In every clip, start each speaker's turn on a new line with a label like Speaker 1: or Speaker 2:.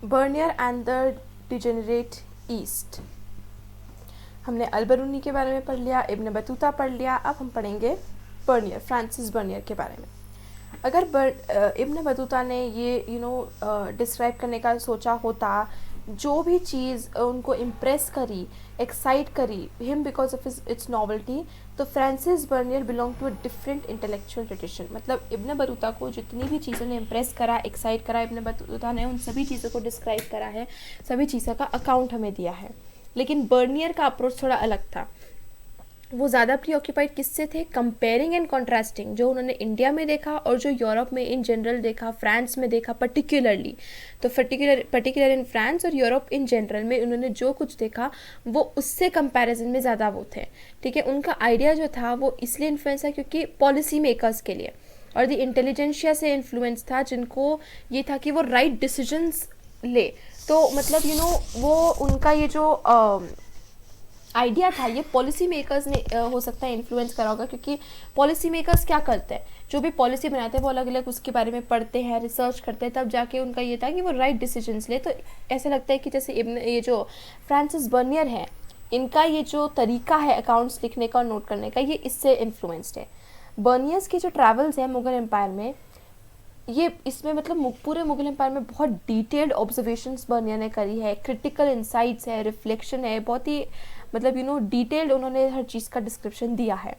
Speaker 1: Bernier and the degenerate East. हमने अल-बरूनी के बारे में पढ़ लिया, इब्न बतूता पढ़ लिया, अब हम पढ़ेंगे बर्नियर, फ्रांसिस बर्नियर के बारे में। अगर इब्न बतूता ने ये डिस्क्राइब करने का सोचा होता, जो भी चीज़ उनको इम्प्रेस करी, एक्साइट करी him because of its novelty, तो Francis Bernier belong to a different intellectual tradition. मतलब इब्न बतूता को जितनी भी चीज़ों ने इम्प्रेस करा, एक्साइट करा, इब्न बतूता ने उन सभी चीज़ों को डिस्क्राइब करा है, सभी चीज़ों का अकाउंट हमें दिया है। लेकिन बर्नियर का अप्रोच थोड़ा अलग था। वो ज़्यादा प्रीऑक्यूपाइड किससे थे? कंपेयरिंग एंड कॉन्ट्रास्टिंग, जो उन्होंने इंडिया में देखा और जो यूरोप में इन जनरल देखा, फ्रांस में देखा पर्टिकुलरली। तो पर्टिकुलर इन फ्रांस और यूरोप इन जनरल में उन्होंने जो कुछ देखा वो उससे कंपैरिजन में ज़्यादा वो थे। ठीक है, उनका आइडिया जो था वो इसलिए इन्फ्लुएंस था क्योंकि पॉलिसी मेकर्स के लिए, और द इंटेलिजेंशिया से इन्फ्लुएंस था, जिनको ये था कि वो राइट डिसीजंस ले। तो मतलब वो उनका ये जो आइडिया था, ये पॉलिसी मेकर्स ने हो सकता है इन्फ्लुएंस करा होगा, क्योंकि पॉलिसी मेकर्स क्या करते हैं, जो भी पॉलिसी बनाते हैं वो अलग अलग उसके बारे में पढ़ते हैं, रिसर्च करते हैं, तब जाके उनका ये था कि वो राइट डिसीजंस ले। तो ऐसा लगता है कि जैसे ये जो फ्रांसिस बर्नियर है, इनका ये जो तरीका है अकाउंट्स लिखने का और नोट करने का, ये इससे इन्फ्लुएंस्ड है। बर्नियर्स की जो ट्रैवल्स हैं मुगल एम्पायर में, ये इसमें मतलब पूरे मुगल एम्पायर में बहुत डिटेल्ड ऑब्जर्वेशंस बर्नियर ने करी है, क्रिटिकल इंसाइट्स है, रिफ्लेक्शन है, बहुत ही मतलब डिटेल्ड उन्होंने हर चीज़ का डिस्क्रिप्शन दिया है।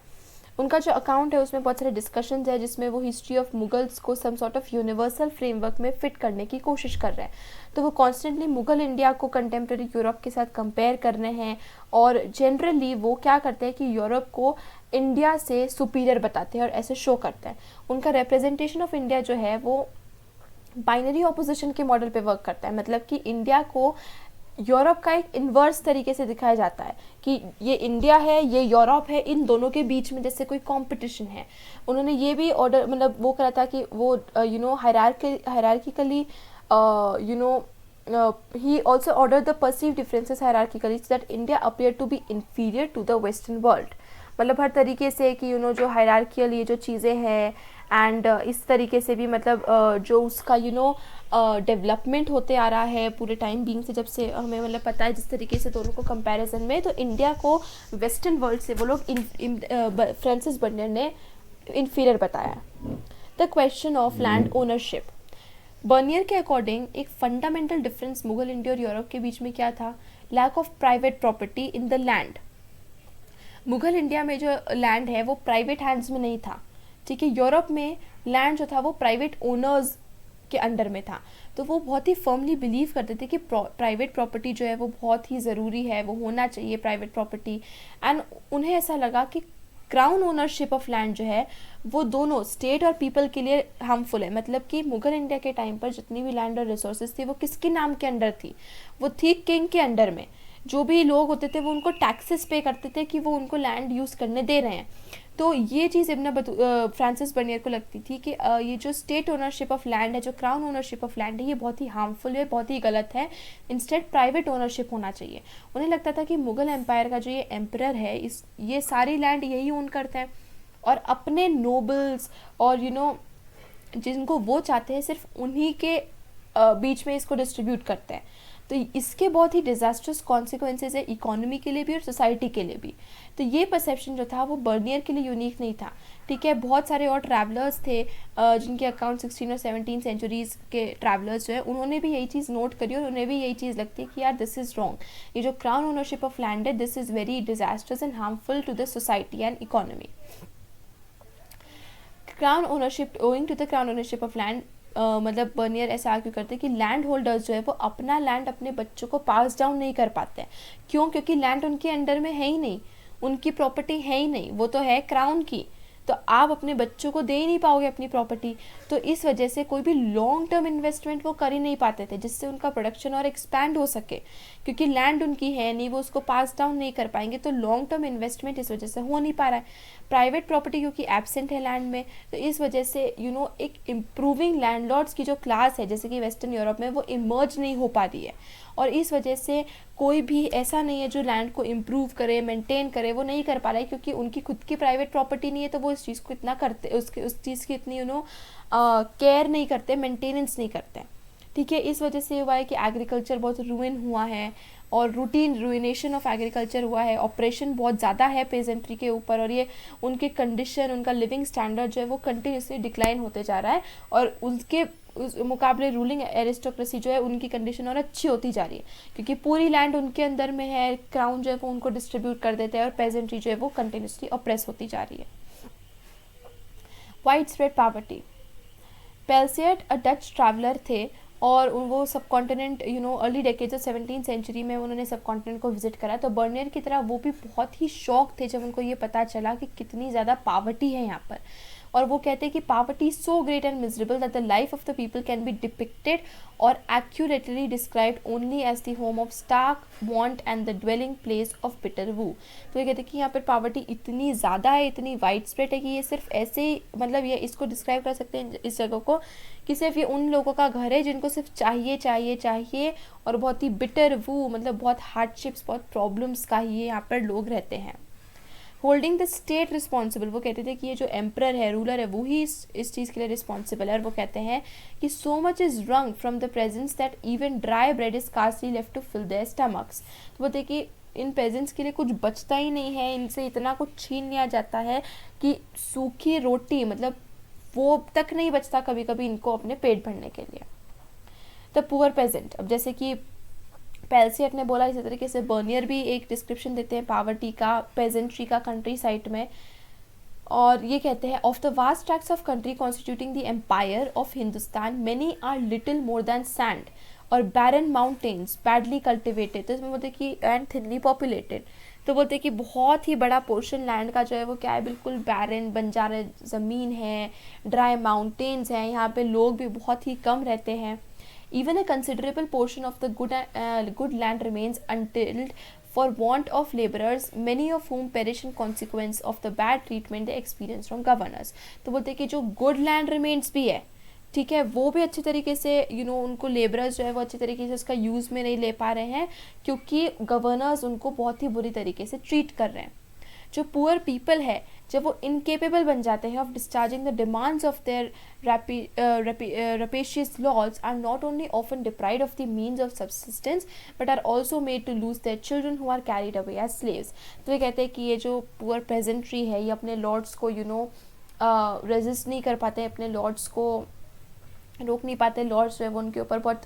Speaker 1: उनका जो अकाउंट है उसमें बहुत सारे डिस्कशंस है, जिसमें वो हिस्ट्री ऑफ मुगल्स को some sort of universal framework में फिट करने की कोशिश कर रहे हैं। तो वो कॉन्स्टेंटली मुगल इंडिया को कंटेम्प्रेरी यूरोप के साथ कंपेयर कर रहे हैं, और जनरली वो क्या करते हैं कि यूरोप को इंडिया से सुपीरियर बताते हैं और ऐसे शो करते हैं। उनका रिप्रेजेंटेशन ऑफ इंडिया जो है वो बाइनरी ऑपोजिशन के मॉडल पे वर्क करता है, मतलब कि इंडिया को यूरोप का एक इन्वर्स तरीके से दिखाया जाता है कि ये इंडिया है, ये यूरोप है, इन दोनों के बीच में जैसे कोई कंपटीशन है। उन्होंने ये भी ऑर्डर मतलब वो करा था कि वो hierarchically he also ordered the perceived differences hierarchically so that India appeared to be inferior to the Western world। मतलब हर तरीके से कि जो हायरार्कियल ये जो चीज़ें हैं, एंड इस तरीके से भी मतलब जो उसका डेवलपमेंट होते आ रहा है पूरे टाइम बीइंग से, जब से हमें मतलब पता है जिस तरीके से दोनों को कंपैरिजन में, तो इंडिया को वेस्टर्न वर्ल्ड से वो लोग फ्रांसिस बर्नियर ने इन्फीरियर बताया। The question of land ownership. Bernier के अकॉर्डिंग एक फंडामेंटल डिफरेंस मुगल इंडिया और यूरोप के बीच में क्या था? Lack of private property in the land. Mughal India में जो लैंड है वो प्राइवेट हैंड्स में नहीं था, ठीक है। यूरोप में लैंड जो था वो प्राइवेट ओनर्स के अंडर में था। तो वो बहुत ही फर्मली बिलीव करते थे कि प्राइवेट प्रॉपर्टी जो है वो बहुत ही ज़रूरी है, वो होना चाहिए प्राइवेट प्रॉपर्टी। एंड उन्हें ऐसा लगा कि क्राउन ओनरशिप ऑफ लैंड जो है वो दोनों स्टेट और पीपल के लिए हार्मफुल है। मतलब कि मुगल इंडिया के टाइम पर जितनी भी लैंड और रिसोर्सेज थी वो किसके नाम के अंडर थी? वो थी किंग के अंडर में। जो भी लोग होते थे वो उनको टैक्सेस पे करते थे कि वो उनको लैंड यूज़ करने दे रहे हैं। तो ये चीज़ फ्रांसिस बर्नियर को लगती थी कि ये जो स्टेट ओनरशिप ऑफ लैंड है, जो क्राउन ओनरशिप ऑफ लैंड है, ये बहुत ही हार्मफुल है, बहुत ही गलत है। इंस्टेड प्राइवेट ओनरशिप होना चाहिए। उन्हें लगता था कि मुगल एम्पायर का जो ये एम्परर है, ये सारी लैंड यही ओन करते हैं, और अपने नोबल्स और जिनको वो चाहते हैं सिर्फ उन्हीं के बीच में इसको डिस्ट्रीब्यूट करते हैं। तो इसके बहुत ही डिजास्टर्स कॉन्सिक्वेंसेज है इकोनॉमी के लिए भी और सोसाइटी के लिए भी। तो ये परसेप्शन जो था वो बर्नियर के लिए यूनिक नहीं था, ठीक है। बहुत सारे और ट्रैवलर्स थे जिनके अकाउंट 16 और 17 सेंचुरीज के ट्रैवलर्स जो है, उन्होंने भी यही चीज़ नोट करी और उन्हें भी यही चीज़ लगती है कि यार दिस इज़ रॉन्ग। ये जो क्राउन ओनरशिप ऑफ लैंड है, this is very disasters and harmful to the society and economy. Crown ownership, owing to the crown ownership of land, मतलब बर्नियर ऐसा आर्ग्यू करते हैं कि लैंड होल्डर्स जो है वो अपना लैंड अपने बच्चों को पास डाउन नहीं कर पाते हैं। क्यों? क्योंकि लैंड उनके अंडर में है ही नहीं, उनकी प्रॉपर्टी है ही नहीं, वो तो है क्राउन की। तो आप अपने बच्चों को दे ही नहीं पाओगे अपनी प्रॉपर्टी। तो इस वजह से कोई भी लॉन्ग टर्म इन्वेस्टमेंट वो कर ही नहीं पाते थे जिससे उनका प्रोडक्शन और एक्सपैंड हो सके, क्योंकि लैंड उनकी है नहीं, वो उसको पास डाउन नहीं कर पाएंगे। तो लॉन्ग टर्म इन्वेस्टमेंट इस वजह से हो नहीं पा रहा है। प्राइवेट प्रॉपर्टी क्योंकि एब्सेंट है लैंड में, तो इस वजह से एक इम्प्रूविंग लैंडलॉर्ड्स की जो क्लास है जैसे कि वेस्टर्न यूरोप में, वो इमर्ज नहीं हो पा रही है। और इस वजह से कोई भी ऐसा नहीं है जो लैंड को इम्प्रूव करे, मेंटेन करे, वो नहीं कर पा रहा है, क्योंकि उनकी खुद की प्राइवेट प्रॉपर्टी नहीं है। तो वो इस चीज़ को इतना करते, उस चीज़ की इतनी केयर नहीं करते, मेंटेनेंस नहीं करते। ठीक है। इस वजह से हुआ है कि एग्रीकल्चर बहुत रूइन हुआ है और रूटीन रूइनेशन ऑफ एग्रीकल्चर हुआ है, ऑपरेशन बहुत ज़्यादा है पेजेंट्री के ऊपर, और ये उनके कंडीशन, उनका लिविंग स्टैंडर्ड जो है वो कंटिन्यूसली डिक्लाइन होते जा रहा है, और उसके उस मुकाबले रूलिंग एरिस्टोक्रेसी जो है उनकी कंडीशन और अच्छी होती जा रही है, क्योंकि पूरी लैंड उनके अंदर में है, क्राउन जो है वो उनको डिस्ट्रीब्यूट कर देते हैं, और पेजेंट्री जो है वो कंटिन्यूसली ऑप्रेस होती जा रही है। Widespread poverty. Pelsaert a Dutch traveller थे और वो subcontinent early decades of 17th century में उन्होंने सब कॉन्टिनेंट को विजिट करा। तो बर्नियर की तरह वो भी बहुत ही शौक थे जब उनको ये पता चला कि कितनी ज़्यादा पावर्टी है यहाँ पर, और वो कहते हैं कि poverty so great and miserable that the life of the people can be depicted or accurately described only as the home of stark want and the dwelling place of bitter woe. तो ये कहते हैं कि यहाँ पर poverty इतनी ज़्यादा है, इतनी वाइड स्प्रेड है कि ये सिर्फ ऐसे ही, मतलब ये इसको डिस्क्राइब कर सकते हैं इस जगह को कि सिर्फ ये उन लोगों का घर है जिनको सिर्फ चाहिए चाहिए चाहिए, और बहुत ही बिटर वू मतलब बहुत हार्डशिप्स, बहुत प्रॉब्लम्स का ही यहाँ पर लोग रहते हैं। होल्डिंग द स्टेट रिस्पॉन्सिबल, वो कहते थे कि ये जो एम्परर है, रूलर है, वो ही इस चीज़ के लिए रिस्पॉन्सिबल है, और वो कहते हैं कि so much is wrung from the presence that even dry bread is scarcely left to fill their stomachs. तो बोलते कि इन पेजेंट्स के लिए कुछ बचता ही नहीं है, इनसे इतना कुछ छीन लिया जाता है कि सूखी रोटी मतलब वो तक नहीं बचता कभी कभी इनको अपने पेट भरने के लिए। द पुअर पेजेंट, अब जैसे कि पेल्सियट ने बोला, इसी तरीके से बर्नियर भी एक डिस्क्रिप्शन देते हैं पावर्टी का, पेजेंट्री का कंट्री साइड में, और ये कहते हैं of the vast tracts of country constituting the empire of Hindustan many are little more than sand और बैरन माउंटेन्स बैडली कल्टिवेटेड। तो इसमें बोलते हैं कि एंड थिनली पॉपुलेटेड। तो बोलते हैं कि बहुत ही बड़ा पोर्शन लैंड का जो है वो क्या है, बिल्कुल बैरन बंजारा ज़मीन है, ड्राई माउंटेन्स हैं, यहाँ पे लोग भी बहुत ही कम रहते हैं। Even a considerable portion of the good land remains untilled for want of laborers, many of whom perish in consequence of the bad treatment they experience from governors. तो बोलते हैं कि जो good land remains भी है, ठीक है, वो भी अच्छी तरीके से उनको लेबरर्स जो है वो अच्छी तरीके से उसका यूज़ में नहीं ले पा रहे हैं, क्योंकि गवर्नर्स उनको बहुत ही बुरी तरीके से ट्रीट कर रहे हैं। जो पुअर पीपल है, जब वो इनकेपेबल बन जाते हैं of discharging the demands of their rapacious lords, are not only often deprived of the means of subsistence but are also made to lose their children who are carried away as slaves. तो ये कहते हैं कि ये जो poor pageantry है ये अपने लॉर्ड्स को रेजिस्ट नहीं कर पाते, अपने लॉर्ड्स को रोक नहीं पाते, लॉर्ड्स जो है वो उनके ऊपर बहुत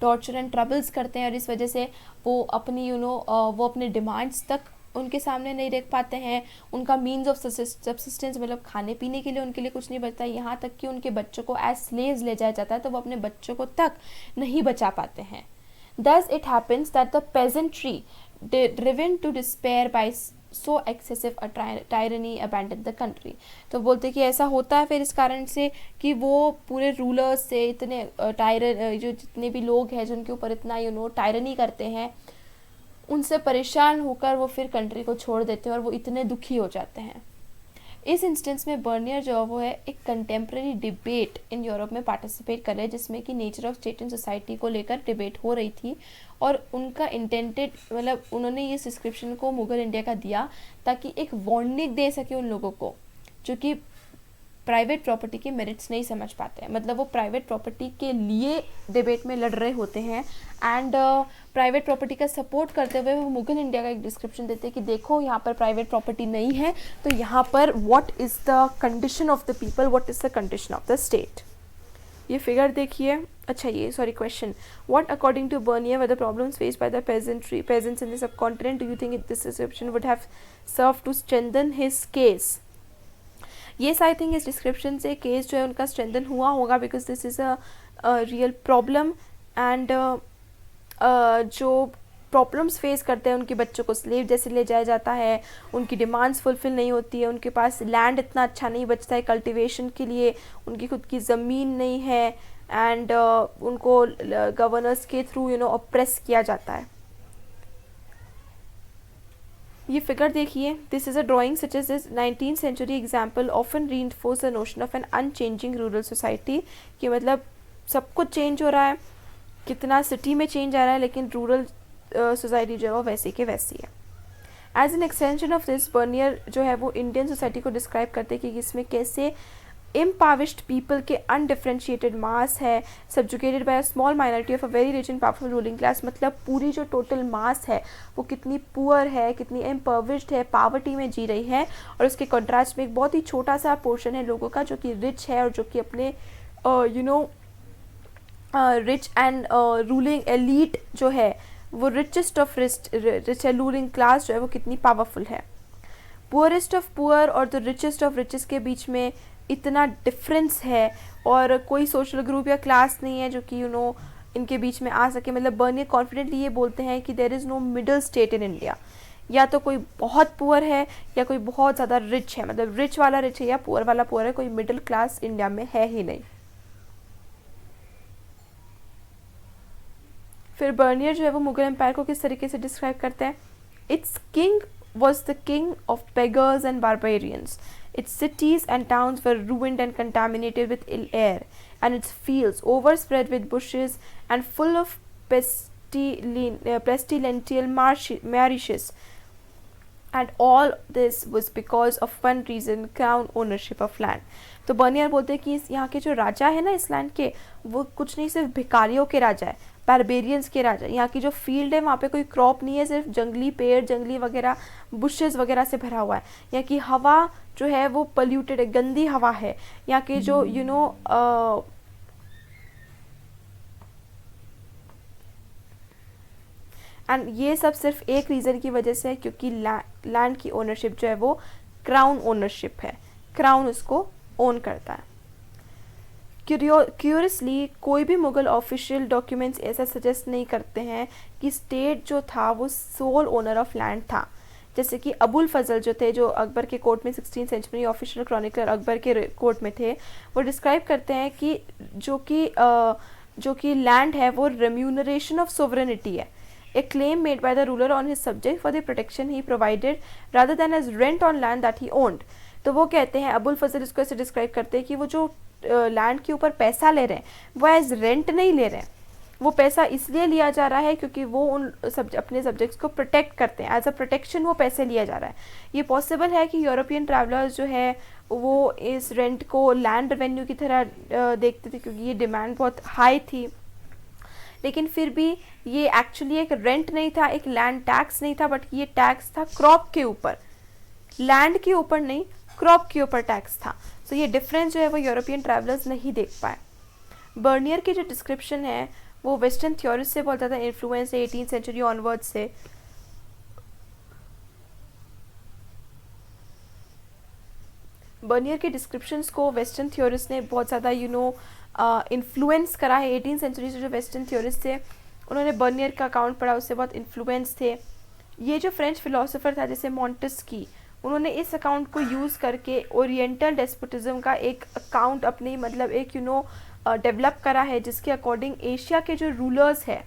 Speaker 1: टॉर्चर एंड ट्रबल्स करते हैं, और इस वजह से वो अपनी वो अपने डिमांड्स तक उनके सामने नहीं रख पाते हैं, उनका मीन्स ऑफ सब्सिस्टेंस मतलब खाने पीने के लिए उनके लिए कुछ नहीं बचता, यहाँ तक कि उनके बच्चों को एज स्लेव्स ले जाया जाता है, तो वो अपने बच्चों को तक नहीं बचा पाते हैं। Thus it happens that the peasantry, driven to despair by so excessive a tyranny, abandoned the country. तो बोलते कि ऐसा होता है फिर इस कारण से कि वो पूरे रूलर्स से इतने जो जितने भी लोग हैं जिनके ऊपर इतना टायरनी करते हैं, उनसे परेशान होकर वो फिर कंट्री को छोड़ देते हैं और वो इतने दुखी हो जाते हैं। इस इंस्टेंस में बर्नियर जो वो है एक कंटेम्प्रेरी डिबेट इन यूरोप में पार्टिसिपेट कर रहे हैं, जिसमें कि nature of state and society को लेकर डिबेट हो रही थी, और उनका इंटेंटेड मतलब उन्होंने ये डिस्क्रिप्शन को मुगल इंडिया का दिया ताकि एक वार्निंग दे सके उन लोगों को जो कि प्राइवेट प्रॉपर्टी के मेरिट्स नहीं समझ पाते हैं, मतलब वो प्राइवेट प्रॉपर्टी के लिए डिबेट में लड़ रहे होते हैं, एंड प्राइवेट प्रॉपर्टी का सपोर्ट करते हुए वो मुगल इंडिया का एक डिस्क्रिप्शन देते हैं कि देखो यहाँ पर प्राइवेट प्रॉपर्टी नहीं है, तो यहाँ पर what is the condition of the people, what is the condition of the state. ये फिगर देखिए, अच्छा ये sorry question, what according to Bernier were the problems faced by the peasants in the subcontinent, do you think this description would have serve to strengthen his case. Yes, I think इस description से case जो है उनका strengthen हुआ होगा, because this is a real problem, and जो problems face करते हैं, उनके बच्चों को स्लेव जैसे ले जाया जाता है, उनकी डिमांड्स फुलफिल नहीं होती है, उनके पास लैंड इतना अच्छा नहीं बचता है कल्टीवेशन के लिए, उनकी खुद की ज़मीन नहीं है, एंड उनको गवर्नर्स के थ्रू ऑप्रेस किया जाता है। ये फिगर देखिए, this is a drawing such as this 19th century example often reinforce the notion of an unchanging rural society, कि मतलब सब कुछ चेंज हो रहा है, कितना सिटी में चेंज आ रहा है, लेकिन रूरल सोसाइटी जो है वो वैसी के वैसी है। As an extension of this, Bernier जो है वो इंडियन सोसाइटी को डिस्क्राइब करते हैं कि इसमें कैसे impoverished people के undifferentiated mass है, subjugated by a small minority of a very rich and powerful ruling class, मतलब पूरी जो टोटल मास है वो कितनी पुअर है, कितनी impoverished है, पावर्टी में जी रही है, और उसके कॉन्ट्रास्ट में एक बहुत ही छोटा सा पोर्शन है लोगों का जो कि रिच है और जो कि अपने रिच एंड रूलिंग एलीट जो है वो रिचेस्ट ऑफ रिच है, रूलिंग क्लास जो है वो कितनी पावरफुल है। पुअरेस्ट ऑफ पुअर और द रिचेस्ट ऑफ रिचेस्ट के बीच में इतना डिफरेंस है, और कोई सोशल ग्रुप या क्लास नहीं है जो कि इनके बीच में आ सके। मतलब बर्नियर कॉन्फिडेंटली ये बोलते हैं कि there is no middle state in India, या तो कोई बहुत पुअर है या कोई बहुत ज़्यादा रिच है, मतलब रिच वाला रिच है या पुअर वाला पुअर है, कोई मिडिल क्लास इंडिया में है ही नहीं। फिर बर्नियर जो है वो मुगल एम्पायर को किस तरीके से डिस्क्राइब करते हैं? It's king was the king of beggars and barbarians. Its cities and towns were ruined and contaminated with ill air, and its fields overspread with bushes and full of pestilential marishes. And all this was because of one reason, crown ownership of land. तो Bernier बोलते हैं कि यहाँ के जो राजा है ना इस लैंड के, वो कुछ नहीं सिर्फ भिखारियों के राजा है, बारबेरियंस के राजा। यहाँ की जो फील्ड है वहाँ पे कोई क्रॉप नहीं है, सिर्फ जंगली पेड़, जंगली वगैरह बुशेस वगैरह से भरा हुआ है। यहाँ की हवा जो है वो पोल्यूटेड है, गंदी हवा है। यहाँ के जो एंड ये सब सिर्फ एक रीज़न की वजह से है, क्योंकि लैंड की ओनरशिप जो है वो क्राउन ओनरशिप है, क्राउन उसको ओन करता है। क्यूरियसली कोई भी मुगल ऑफिशियल डॉक्यूमेंट्स ऐसा सजेस्ट नहीं करते हैं कि स्टेट जो था वो सोल ओनर ऑफ लैंड था। जैसे कि अबुल फजल जो थे, जो अकबर के कोर्ट में 16th century official chronicler Akbar के कोर्ट में थे, वो डिस्क्राइब करते हैं कि जो कि लैंड है वो रेम्यूनरेशन ऑफ सोवरेनिटी है, a claim made by the ruler on his subject for the protection he provided rather than as rent on land that he owned। तो वो कहते हैं, अबुल फजल इसको ऐसे डिस्क्राइब करते हैं कि वो जो लैंड के ऊपर पैसा ले रहे हैं वो एज रेंट नहीं ले रहे हैं, वो पैसा इसलिए लिया जा रहा है क्योंकि वो अपने सब्जेक्ट्स को प्रोटेक्ट करते हैं, एज अ प्रोटेक्शन वो पैसे लिया जा रहा है। ये पॉसिबल है कि यूरोपियन ट्रैवलर्स जो है वो इस रेंट को लैंड रेवेन्यू की तरह देखते थे, क्योंकि ये डिमांड बहुत हाई थी, लेकिन फिर भी ये एक्चुअली एक रेंट नहीं था, एक लैंड टैक्स नहीं था, बट ये टैक्स था क्रॉप के ऊपर, लैंड के ऊपर नहीं, क्रॉप के ऊपर टैक्स था। सो ये डिफरेंस जो है वो यूरोपियन ट्रैवलर्स नहीं देख पाए। बर्नियर की जो डिस्क्रिप्शन है वो वेस्टर्न थ्योरीज से बहुत ज़्यादा इन्फ्लुएंस है 18th सेंचुरी ऑनवर्ड से। बर्नियर के डिस्क्रिप्शंस को वेस्टर्न थ्योरिस्ट ने बहुत ज़्यादा इन्फ्लुएंस करा है। 18th सेंचुरी से जो वेस्टर्न थ्योरिस्ट थे उन्होंने बर्नियर का अकाउंट पढ़ा, उससे बहुत इन्फ्लुएंस थे। ये जो फ्रेंच फिलोसोफर था जैसे मॉन्टेस्की, उन्होंने इस अकाउंट को यूज़ करके ओरिएंटल डेस्पोटिज्म का एक अकाउंट अपनी मतलब एक डेवलप करा है, जिसके अकॉर्डिंग एशिया के जो रूलर्स है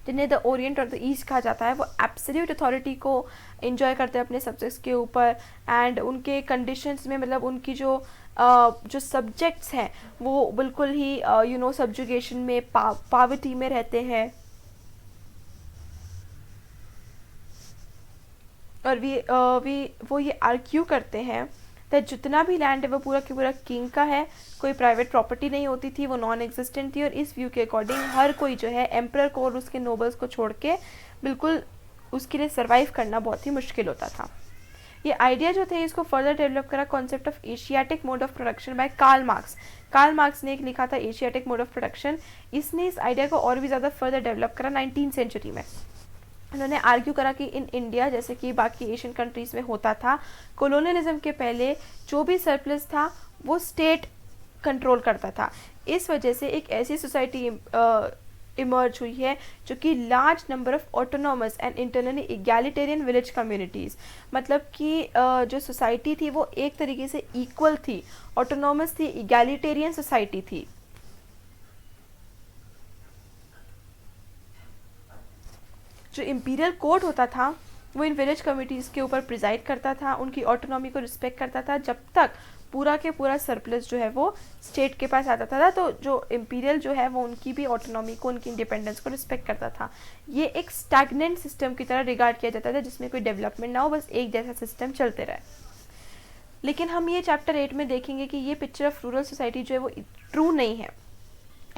Speaker 1: जिन्हें द ओरिएंट और द ईस्ट कहा जाता है, वो एब्सोल्यूट अथॉरिटी को एंजॉय करते हैं अपने सब्जेक्ट्स के ऊपर, एंड उनके कंडीशंस में मतलब उनकी जो सब्जेक्ट्स हैं वो बिल्कुल ही सब्जुगेशन में पावर्टी में रहते हैं। और वो ये आर्ग्यू करते हैं कि जितना भी लैंड है वो पूरा के पूरा किंग का है, कोई प्राइवेट प्रॉपर्टी नहीं होती थी, वो नॉन एग्जिस्टेंट थी, और इस व्यू के अकॉर्डिंग हर कोई जो है एम्परर को और उसके नोबल्स को छोड़ के बिल्कुल उसके लिए सर्वाइव करना बहुत ही मुश्किल होता था। ये आइडिया जो थे इसको फर्दर डेवलप करा concept of Asiatic mode of production by Karl Marx. Karl Marx ने एक लिखा था एशियाटिक मोड ऑफ प्रोडक्शन, इसने इस आइडिया को और भी ज़्यादा फर्दर डेवलप करा 19th सेंचुरी में। उन्होंने आर्ग्यू करा कि इन इंडिया जैसे कि बाकी एशियन कंट्रीज़ में होता था, कॉलोनियलिज्म के पहले जो भी सरप्लस था वो स्टेट कंट्रोल करता था। इस वजह से एक ऐसी सोसाइटी इमर्ज हुई है जो कि large number of autonomous and internally egalitarian village communities, मतलब कि जो सोसाइटी थी वो एक तरीके से इक्वल थी, ऑटोनॉमस थी, इगैलिटेरियन सोसाइटी थी। जो इम्पीरियल कोर्ट होता था वो इन विलेज कम्युनिटीज़ के ऊपर प्रिजाइड करता था, उनकी ऑटोनॉमी को रिस्पेक्ट करता था, जब तक पूरा के पूरा सरप्लस जो है वो स्टेट के पास आता था। तो जो इम्पीरियल जो है वो उनकी भी ऑटोनॉमी को, उनकी इंडिपेंडेंस को रिस्पेक्ट करता था। ये एक स्टैग्नेंट सिस्टम की तरह रिगार्ड किया जाता था जिसमें कोई डेवलपमेंट ना हो, बस एक जैसा सिस्टम चलते रहे। लेकिन हम ये चैप्टर 8 में देखेंगे कि ये पिक्चर ऑफ रूरल सोसाइटी जो है वो ट्रू नहीं है।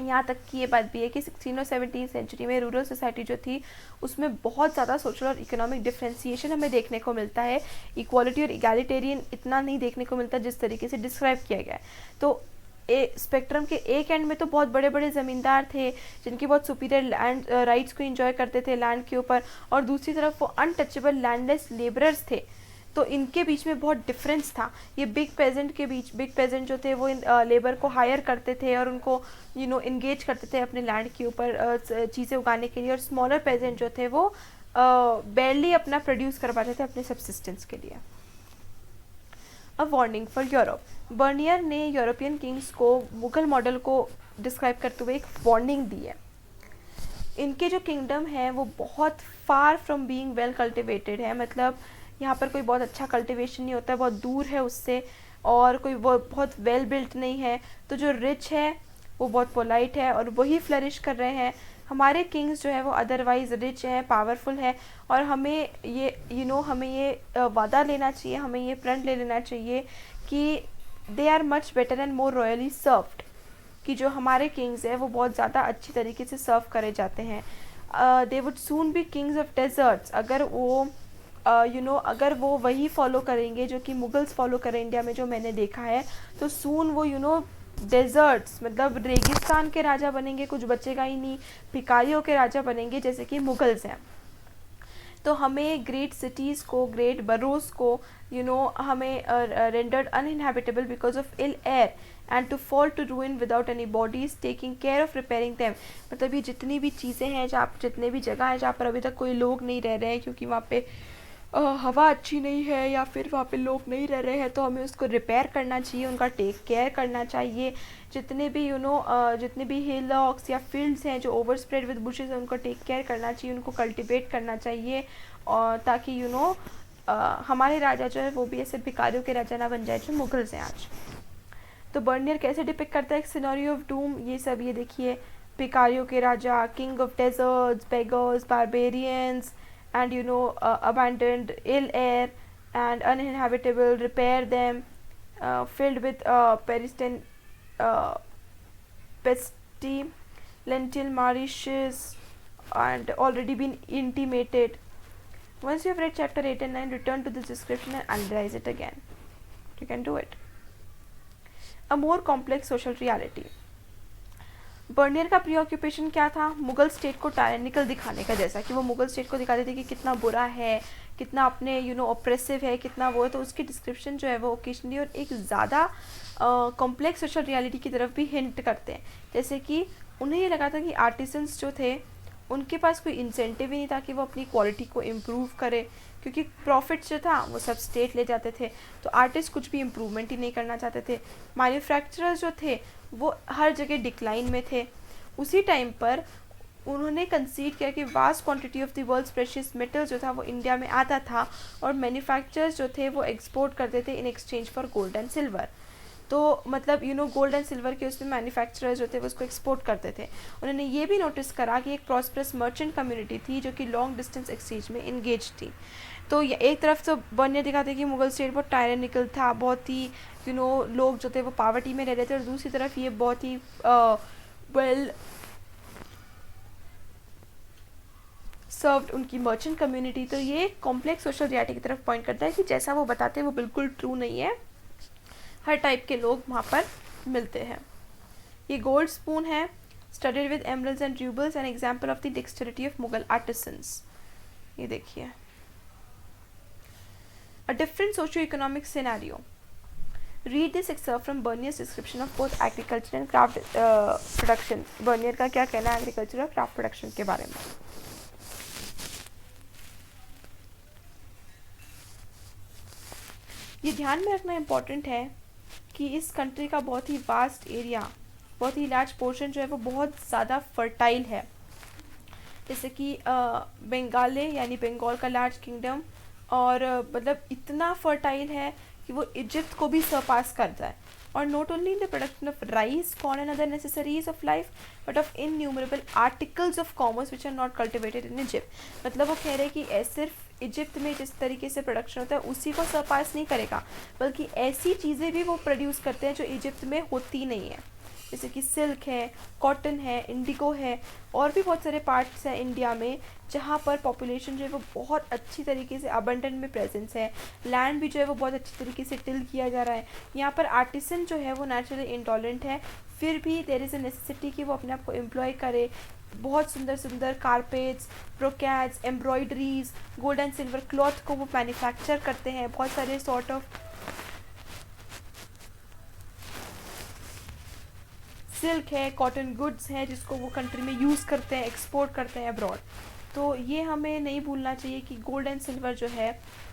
Speaker 1: यहाँ तक कि ये बात भी है कि 16 और 17 सेंचुरी में रूरल सोसाइटी जो थी उसमें बहुत ज़्यादा सोशल और इकोनॉमिक डिफ्रेंसिएशन हमें देखने को मिलता है। इक्वालिटी और इगैलिटेरियन इतना नहीं देखने को मिलता जिस तरीके से डिस्क्राइब किया गया है। तो स्पेक्ट्रम के एक एंड में तो बहुत बड़े बड़े ज़मींदार थे जिनकी बहुत सुपीरियर लैंड राइट्स को एंजॉय करते थे लैंड के ऊपर, और दूसरी तरफ वो अनटचेबल लैंडलेस लेबरर्स थे। तो इनके बीच में बहुत डिफरेंस था। ये बिग पेजेंट जो थे वो लेबर को हायर करते थे और उनको इंगेज करते थे अपने लैंड के ऊपर चीज़ें उगाने के लिए, और स्मॉलर पेजेंट जो थे वो बेरली अपना प्रोड्यूस कर पाते थे अपने सब्सिस्टेंस के लिए। A warning for Europe. Bernier ने यूरोपियन किंग्स को मुगल मॉडल को डिस्क्राइब करते हुए एक वार्निंग दी है। इनके जो किंगडम है वो बहुत far from being well cultivated है, मतलब यहाँ पर कोई बहुत अच्छा कल्टिवेशन नहीं होता है, बहुत दूर है उससे, और कोई वो बहुत वेल बिल्ट नहीं है। तो जो रिच है वो बहुत पोलाइट है और वही फ्लरिश कर रहे हैं। हमारे किंग्स जो है वो अदरवाइज रिच है, पावरफुल है, और हमें ये हमें ये वादा लेना चाहिए, हमें ये प्रण ले लेना चाहिए कि they are much better and more royally served, कि जो हमारे किंग्स हैं वो बहुत ज़्यादा अच्छी तरीके से सर्व करे जाते हैं। They would soon be Kings of desserts, अगर वो अगर वो वही फॉलो करेंगे जो कि मुगल्स फॉलो करें इंडिया में, जो मैंने देखा है, तो सून वो डेजर्ट्स मतलब रेगिस्तान के राजा बनेंगे, कुछ बचेगा ही नहीं, भिखारियों के राजा बनेंगे जैसे कि मुगल्स हैं। तो हमें ग्रेट सिटीज़ को, ग्रेट बरोज को हमें rendered uninhabitable because of ill air and to fall to ruin without any bodies taking care of repairing them. मतलब ये जितनी भी चीज़ें हैं, जितने भी जगह हैं जहाँ पर अभी तक कोई लोग नहीं रह रहे हैं क्योंकि वहाँ पे हवा अच्छी नहीं है या फिर वहाँ पे लोग नहीं रह रहे हैं, तो हमें उसको रिपेयर करना चाहिए, उनका टेक केयर करना चाहिए। जितने भी जितने भी हिलॉक्स या फील्ड्स हैं जो ओवर स्प्रेड विद बुशेस हैं उनको टेक केयर करना चाहिए, उनको कल्टिवेट करना चाहिए, और ताकि हमारे राजा जो है वो भी ऐसे भिखारियों के राजा ना बन जाए जो मुगल्स हैं आज। तो बर्नियर कैसे डिपिक्ट करता है एक सिनेरियो ऑफ डूम, ये सब ये देखिए, भिखारियों के राजा, king of deserts, beggars, barbarians, and abandoned, ill air and uninhabitable, repair them, filled with pestilential marishes, and already been intimated. Once you have read chapter 8 and 9, return to this description and analyze it again. You can do it. A more complex social reality. Bernier का preoccupation क्या था? Mughal state को टायरेनिकल दिखाने का, जैसा कि वो Mughal state को दिखाते थे कि कितना बुरा है, कितना अपने ऑप्रेसिव है, कितना वो है। तो उसकी डिस्क्रिप्शन जो है वो ओकेजनली और एक ज़्यादा कॉम्प्लेक्स सोशल रियलिटी की तरफ भी हिंट करते हैं। जैसे कि उन्हें ये लगा था कि आर्टिसंस जो थे उनके पास कोई इंसेंटिव ही नहीं था कि वो अपनी क्वालिटी को इम्प्रूव करे, क्योंकि प्रॉफिट्स जो था वो सब स्टेट ले जाते थे। तो आर्टिस्ट कुछ भी इम्प्रूवमेंट ही नहीं करना चाहते थे। मैन्युफैक्चरर्स जो थे वो हर जगह डिक्लाइन में थे। उसी टाइम पर उन्होंने कंसीड किया कि vast quantity of the world's precious metal जो था वो इंडिया में आता था, और मैन्युफैक्चरर्स जो थे वो एक्सपोर्ट करते थे in exchange for gold and silver. तो मतलब गोल्ड एंड सिल्वर के उसमें मैन्युफैक्चरर्स जो थे वो उसको एक्सपोर्ट करते थे। उन्होंने ये भी नोटिस करा कि एक प्रॉस्परस मर्चेंट कम्युनिटी थी जो कि लॉन्ग डिस्टेंस एक्सचेंज में इंगेज थी। तो एक तरफ तो बर्नियर दिखाते कि मुगल स्टेट बहुत टायरेनिकल था, बहुत ही लोग जो थे वो पावर्टी में रह रहे थे, और दूसरी तरफ ये बहुत ही वेल सर्व्ड उनकी मर्चेंट कम्युनिटी। तो ये कॉम्प्लेक्स सोशल रियलिटी की तरफ पॉइंट करता है कि जैसा वो बताते हैं वो बिल्कुल ट्रू नहीं है, हर टाइप के लोग वहाँ पर मिलते हैं। ये गोल्ड स्पून है, studied with emeralds and roubles, an example of the dexterity of Mughal artisans. ये देखिए, a different socio-economic scenario. Read this excerpt from Bernier's description of both agriculture and craft production. Bernier का क्या कहना है agriculture और craft production के बारे में? ये ध्यान में रखना इम्पॉर्टेंट है कि इस कंट्री का बहुत ही वास्ट एरिया, बहुत ही लार्ज पोर्शन जो है वो बहुत ज़्यादा फर्टाइल है। जैसे कि बंगाले यानी बंगाल का लार्ज किंगडम, और मतलब इतना फर्टाइल है कि वो इजिप्ट को भी सरपास कर जाए। और not only in the production of rice, corn and other necessaries of life, but of innumerable articles of commerce which are not cultivated in Egypt. मतलब वो कह रहे हैं कि सिर्फ इजिप्ट में जिस तरीके से प्रोडक्शन होता है उसी को सरपास नहीं करेगा, बल्कि ऐसी चीज़ें भी वो प्रोड्यूस करते हैं जो इजिप्ट में होती नहीं है, जैसे कि सिल्क है, कॉटन है, इंडिगो है, और भी बहुत सारे पार्ट्स हैं इंडिया में जहाँ पर पॉपुलेशन जो है वो बहुत अच्छी तरीके से अबंडेंट में प्रेजेंस है, लैंड भी जो है वो बहुत अच्छी तरीके से टिल किया जा रहा है। यहाँ पर आर्टिसन जो है वो नेचुरली इंटॉलरेंट है, फिर भी देयर इज़ अ नेसेसिटी कि वो अपने आप को एम्प्लॉय करे। बहुत सुंदर सुंदर carpets, brocades, embroideries, gold and silver cloth को वो मैन्युफैक्चर करते हैं। बहुत सारे सॉर्ट ऑफ सिल्क है, कॉटन गुड्स हैं जिसको वो कंट्री में यूज़ करते हैं, एक्सपोर्ट करते हैं अब्रॉड। तो ये हमें नहीं भूलना चाहिए कि गोल्ड एंड सिल्वर जो है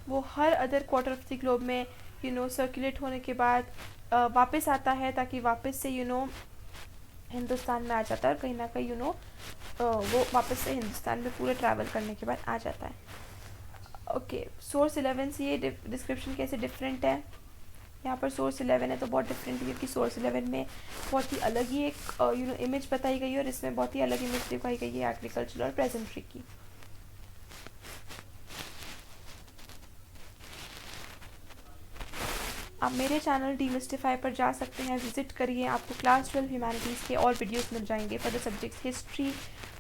Speaker 1: वो हर other quarter of the globe में सर्कुलेट होने के बाद वापस आता है, ताकि वापस से हिंदुस्तान में आ जाता है, और कहीं ना कहीं वो वापस से हिंदुस्तान में पूरे ट्रैवल करने के बाद आ जाता है। ओके, सोर्स 11 से ये डिस्क्रिप्शन कैसे डिफरेंट है। यहाँ पर सोर्स 11 है तो बहुत डिफरेंट है, क्योंकि सोर्स 11 में बहुत ही अलग ही एक इमेज बताई गई है, और इसमें बहुत ही अलग इमेज दिखाई गई है एग्रीकल्चर और प्रेजेंट्री की। आप मेरे चैनल डीमिस्टिफाई पर जा सकते हैं, विजिट करिए, आपको क्लास 12 ह्यूमैनिटीज़ के और वीडियोस मिल जाएंगे for the subjects history,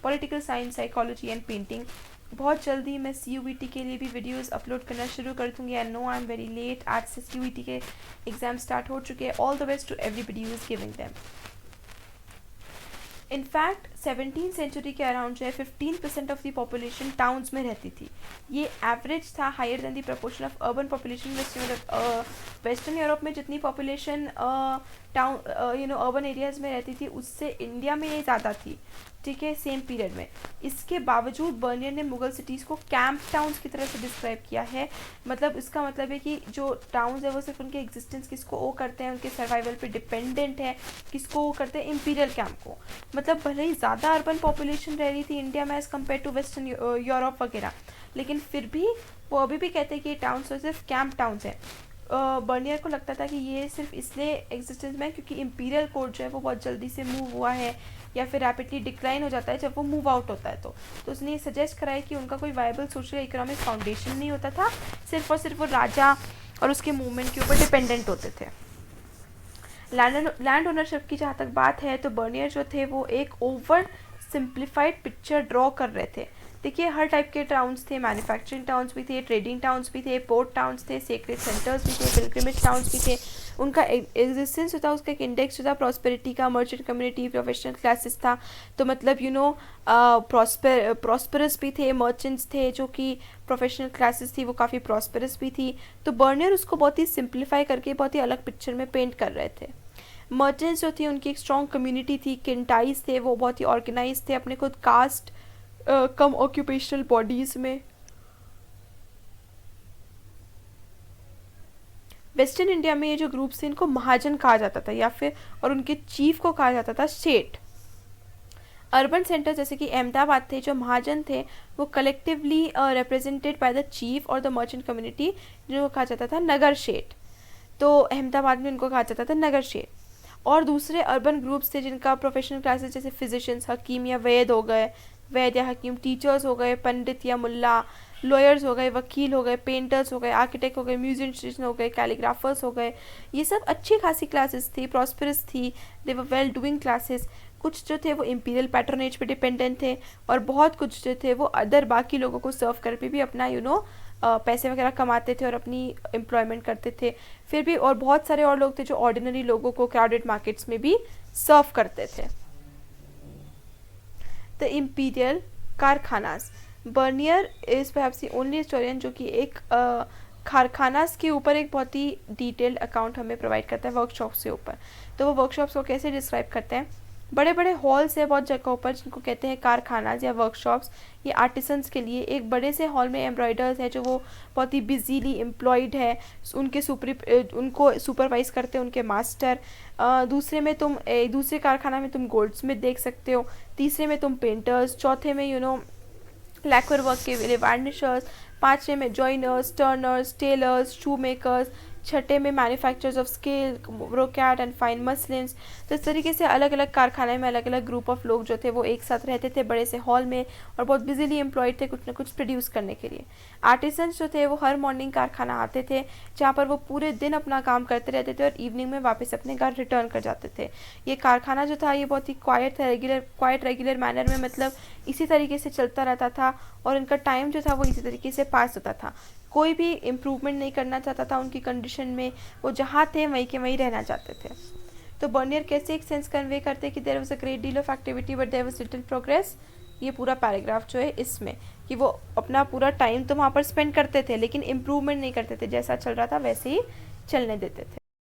Speaker 1: political science, psychology and painting. बहुत जल्दी मैं CUET के लिए भी वीडियोस अपलोड करना शुरू कर दूँगी। I know I am very late, आज से CUET के एग्ज़ाम स्टार्ट हो चुके हैं। All the best to everybody who is giving them. In fact 17th century के अराउंड जो है 15% ऑफ द पॉपुलेशन टाउन्स में रहती थी। ये एवरेज था, higher than the proportion of urban population. Western Europe में जितनी पॉपुलेशन टाउन अर्बन एरियाज़ में रहती थी, उससे इंडिया में ये ज़्यादा थी, ठीक है, सेम पीरियड में। इसके बावजूद बर्नियर ने मुगल सिटीज़ को कैंप टाउन्स की तरह से डिस्क्राइब किया है। मतलब इसका मतलब है कि जो टाउन्स है वो सिर्फ उनके एग्जिस्टेंस किसको वो करते हैं, उनके सर्वाइवल पे डिपेंडेंट है, किसको वो करते हैं, इंपीरियल कैंप को। मतलब भले ही ज़्यादा अर्बन पॉपुलेशन रह रही थी इंडिया में as compare to western Europe वगैरह, लेकिन फिर भी वो अभी भी कहते हैं कि ये टाउन्स तो सिर्फ कैंप टाउन्स हैं। बर्नियर को लगता था कि ये सिर्फ इसलिए एग्जिस्टेंस में क्योंकि इंपीरियल कोड जो है वो बहुत जल्दी से मूव हुआ है, या फिर रैपिडली डिक्लाइन हो जाता है जब वो मूव आउट होता है। तो उसने ये सजेस्ट कराया कि उनका कोई वायबल सोशल इकोनॉमिक फाउंडेशन नहीं होता था, सिर्फ और सिर्फ वो राजा और उसके मूवमेंट के ऊपर डिपेंडेंट होते थे। लैंड ओनरशिप की जहाँ तक बात है तो बर्नियर जो थे वो एक ओवर सिंप्लीफाइड पिक्चर ड्रॉ कर रहे थे। देखिए, हर टाइप के टाउन्स थे, मैन्युफैक्चरिंग टाउन्स भी थे, ट्रेडिंग टाउन्स भी थे, पोर्ट टाउन्स थे, सेक्रेट सेंटर्स भी थे, पिलग्रिमेज टाउन्स भी थे। उनका एग्जिस्टेंस जो था उसका एक इंडेक्स जो था प्रॉस्पेरिटी का, मर्चेंट कम्युनिटी, प्रोफेशनल क्लासेस था। तो मतलब प्रॉस्परस भी थे, मर्चेंट्स थे जो कि प्रोफेशनल क्लासेस थी, वो काफ़ी प्रॉस्परस भी थी। तो बर्नियर उसको बहुत ही सिंप्लीफाई करके बहुत ही अलग पिक्चर में पेंट कर रहे थे। मर्चेंट्स जो थी उनकी एक स्ट्रॉन्ग कम्युनिटी थी, किंटाइज थे, वो बहुत ही ऑर्गेनाइज थे अपने खुद कास्ट कम ऑक्यूपेशनल बॉडीज़ में। वेस्टर्न इंडिया में ये जो ग्रुप्स थे इनको महाजन कहा जाता था, या फिर और उनके चीफ को कहा जाता था सेठ। अर्बन सेंटर जैसे कि अहमदाबाद थे, जो महाजन थे वो collectively represented by the chief और द मर्चेंट कम्युनिटी, जो कहा जाता था नगर शेठ। तो अहमदाबाद में उनको कहा जाता था नगर शेठ। और दूसरे अर्बन ग्रुप्स थे जिनका प्रोफेशनल क्लासेस जैसे फिजिशियंस, हकीम या वैद हो गए, वैद या हकीम, टीचर्स हो गए, पंडित या मुल्ला, लॉयर्स हो गए, वकील हो गए, पेंटर्स हो गए, आर्किटेक्ट हो गए, म्यूजिशियन हो गए, कैलीग्राफर्स हो गए। ये सब अच्छी खासी क्लासेस थी, प्रॉस्परस थी, दे वर वेल डूइंग क्लासेस। कुछ जो थे वो इंपीरियल पैट्रोनेज पे डिपेंडेंट थे, और बहुत कुछ जो थे वो अदर बाकी लोगों को सर्व करके भी अपना पैसे वगैरह कमाते थे और अपनी एम्प्लॉयमेंट करते थे। फिर भी और बहुत सारे और लोग थे जो ऑर्डिनरी लोगों को क्राउडेड मार्केट्स में भी सर्व करते थे। The imperial karkhanas, Bernier is perhaps the only historian जो कि एक कारखानास के ऊपर एक बहुत ही डिटेल्ड अकाउंट हमें प्रोवाइड करता है वर्कशॉप्स के ऊपर। तो वो वर्कशॉप्स को कैसे डिस्क्राइब करते हैं, बड़े बड़े हॉल्स है बहुत जगहों पर जिनको कहते हैं कारखानाज या वर्कशॉप्स। ये आर्टिसंस के लिए एक बड़े से हॉल में एम्ब्रॉयडर्स है जो वो बहुत ही बिजीली एम्प्लॉयड है, उनको सुपरवाइज करते हैं उनके मास्टर। दूसरे कारखाना में तुम गोल्ड्समिथ देख सकते हो, तीसरे में तुम पेंटर्स, चौथे में लैक्वर वर्क के लिए वार्निशर्स, पाँचवें में joiners, turners, tailors, shoemakers, छठे में manufacturers of scale, brocade and fine muslins. तो इस तरीके से अलग अलग कारखाने में अलग अलग ग्रुप ऑफ लोग जो थे वो एक साथ रहते थे बड़े से हॉल में और बहुत बिजीली एम्प्लॉयड थे कुछ ना कुछ प्रोड्यूस करने के लिए। आर्टिसंस जो थे वो हर मॉर्निंग कारखाना आते थे जहाँ पर वो पूरे दिन अपना काम करते रहते थे और इवनिंग में वापस अपने घर रिटर्न कर जाते थे। ये कारखाना जो था ये बहुत ही क्वाइट था, रेगुलर मैनर में, मतलब इसी तरीके से चलता रहता था और इनका टाइम जो था वो इसी तरीके से पास होता था। कोई भी इम्प्रूवमेंट नहीं करना चाहता था उनकी कंडीशन में, वो जहाँ थे वहीं के वहीं रहना चाहते थे। तो बर्नियर कैसे एक सेंस कन्वे करते कि there was a great deal of activity but there was little progress. ये पूरा पैराग्राफ जो है इसमें कि वो अपना पूरा टाइम तो वहाँ पर स्पेंड करते थे लेकिन इम्प्रूवमेंट नहीं करते थे, जैसा चल रहा था वैसे ही चलने देते थे।